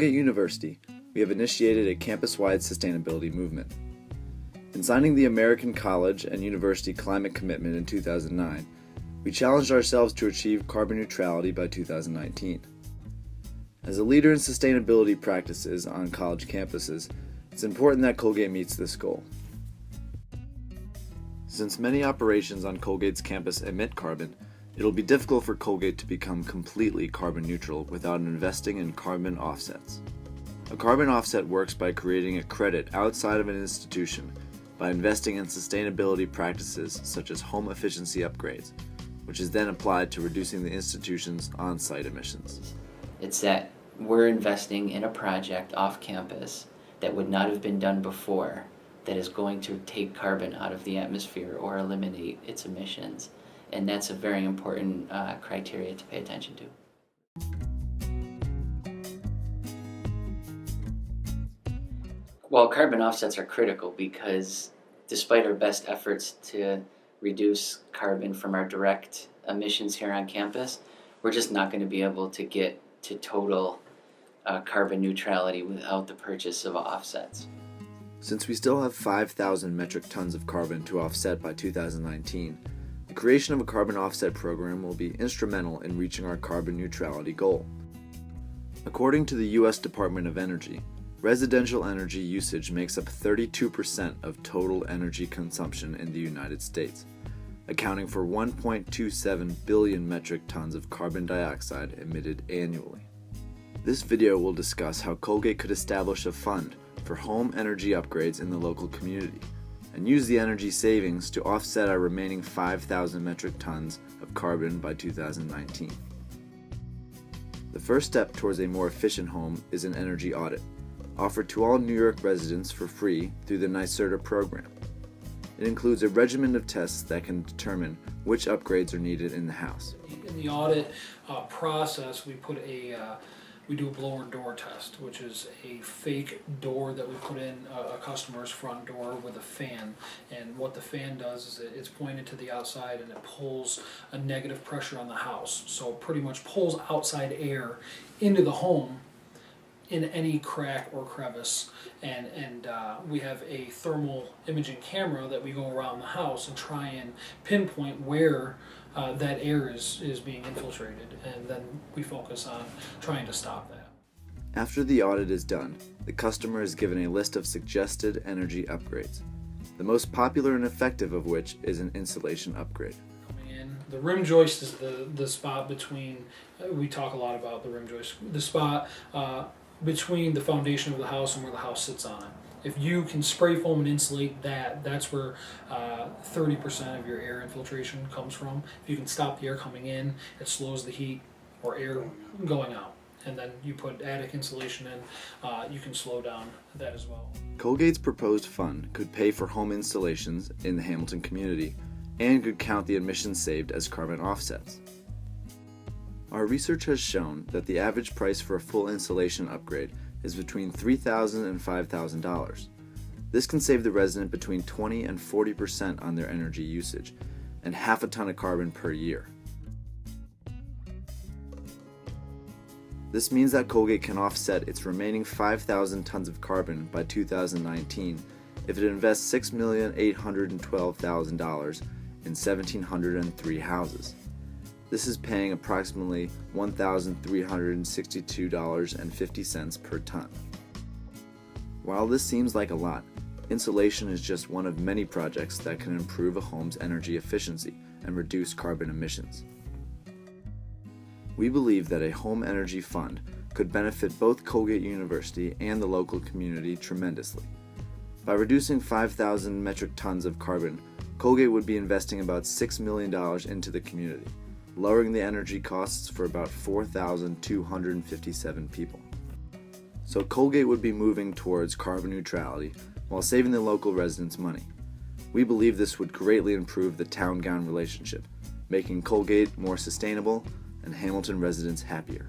Colgate University, we have initiated a campus-wide sustainability movement. In signing the American College and University Climate Commitment in 2009, we challenged ourselves to achieve carbon neutrality by 2019. As a leader in sustainability practices on college campuses, it's important that Colgate meets this goal. Since many operations on Colgate's campus emit carbon, it'll be difficult for Colgate to become completely carbon neutral without investing in carbon offsets. A carbon offset works by creating a credit outside of an institution by investing in sustainability practices such as home efficiency upgrades, which is then applied to reducing the institution's on-site emissions. It's that we're investing in a project off campus that would not have been done before that is going to take carbon out of the atmosphere or eliminate its emissions. And that's a very important criteria to pay attention to. Well, carbon offsets are critical because despite our best efforts to reduce carbon from our direct emissions here on campus, we're just not going to be able to get to total carbon neutrality without the purchase of offsets. Since we still have 5,000 metric tons of carbon to offset by 2019, the creation of a carbon offset program will be instrumental in reaching our carbon neutrality goal. According to the U.S. Department of Energy, residential energy usage makes up 32% of total energy consumption in the United States, accounting for 1.27 billion metric tons of carbon dioxide emitted annually. This video will discuss how Colgate could establish a fund for home energy upgrades in the local community and use the energy savings to offset our remaining 5,000 metric tons of carbon by 2019. The first step towards a more efficient home is an energy audit, offered to all New York residents for free through the NYSERDA program. It includes a regimen of tests that can determine which upgrades are needed in the house. In the audit process, we do a blower door test, which is a fake door that we put in a customer's front door with a fan. And what the fan does is it's pointed to the outside and it pulls a negative pressure on the house. So it pretty much pulls outside air into the home in any crack or crevice. And we have a thermal imaging camera that we go around the house and try and pinpoint where that air is being infiltrated, and then we focus on trying to stop that. After the audit is done, the customer is given a list of suggested energy upgrades, the most popular and effective of which is an insulation upgrade. The rim joist is the spot between, we talk a lot about the rim joist, the spot between the foundation of the house and where the house sits on it. If you can spray foam and insulate that, that's where 30% of your air infiltration comes from. If you can stop the air coming in, it slows the heat or air going out. And then you put attic insulation in, you can slow down that as well. Colgate's proposed fund could pay for home installations in the Hamilton community and could count the emissions saved as carbon offsets. Our research has shown that the average price for a full insulation upgrade is between $3,000 and $5,000. This can save the resident between 20 and 40% on their energy usage, and half a ton of carbon per year. This means that Colgate can offset its remaining 5,000 tons of carbon by 2019 if it invests $6,812,000 in 1,703 houses. This is paying approximately $1,362.50 per ton. While this seems like a lot, insulation is just one of many projects that can improve a home's energy efficiency and reduce carbon emissions. We believe that a home energy fund could benefit both Colgate University and the local community tremendously. By reducing 5,000 metric tons of carbon, Colgate would be investing about $6 million into the community, lowering the energy costs for about 4,257 people. So Colgate would be moving towards carbon neutrality while saving the local residents money. We believe this would greatly improve the town-gown relationship, making Colgate more sustainable and Hamilton residents happier.